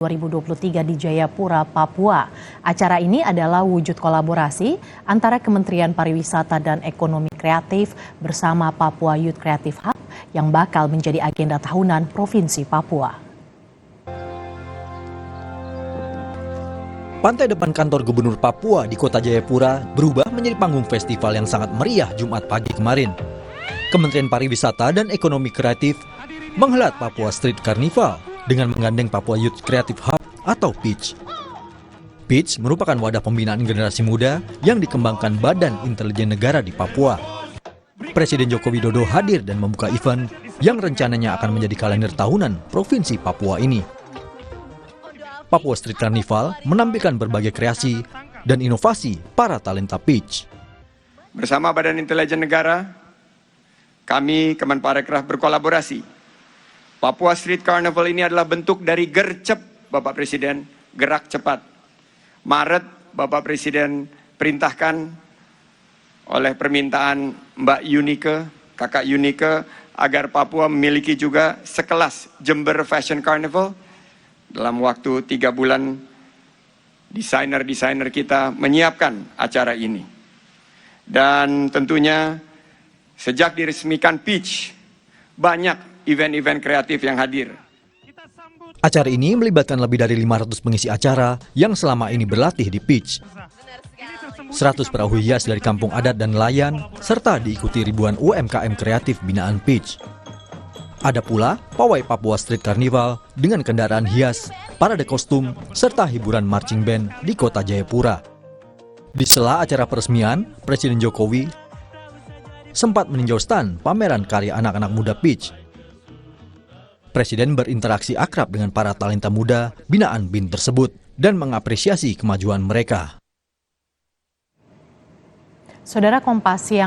2023 di Jayapura, Papua. Acara ini adalah wujud kolaborasi antara Kementerian Pariwisata dan Ekonomi Kreatif bersama Papua Youth Creative Hub yang bakal menjadi agenda tahunan Provinsi Papua. Pantai depan kantor Gubernur Papua di Kota Jayapura berubah menjadi panggung festival yang sangat meriah Jumat pagi kemarin. Kementerian Pariwisata dan Ekonomi Kreatif menghelat Papua Street Carnival dengan menggandeng Papua Youth Creative Hub atau PYCH. PYCH merupakan wadah pembinaan generasi muda yang dikembangkan Badan Intelijen Negara di Papua. Presiden Joko Widodo hadir dan membuka event yang rencananya akan menjadi kalender tahunan Provinsi Papua ini. Papua Street Carnival menampilkan berbagai kreasi dan inovasi para talenta PYCH. Bersama Badan Intelijen Negara, kami Kemenparekraf berkolaborasi. Papua Street Carnival ini adalah bentuk dari gercep Bapak Presiden, gerak cepat. Maret Bapak Presiden perintahkan oleh permintaan Mbak Yunike, Kakak Yunike, agar Papua memiliki juga sekelas Jember Fashion Carnival. Dalam waktu 3 bulan, desainer-desainer kita menyiapkan acara ini. Dan tentunya sejak diresmikan PYCH, banyak event-event kreatif yang hadir. Acara ini melibatkan lebih dari 500 pengisi acara yang selama ini berlatih di PYCH. 100 perahu hias dari kampung adat dan nelayan, serta diikuti ribuan UMKM kreatif binaan PYCH. Ada pula pawai Papua Street Carnival dengan kendaraan hias, parade kostum, serta hiburan marching band di Kota Jayapura. Di sela acara peresmian, Presiden Jokowi sempat meninjau stand pameran karya anak-anak muda PYCH. Presiden berinteraksi akrab dengan para talenta muda binaan BIN tersebut dan mengapresiasi kemajuan mereka. Saudara, Kompas yang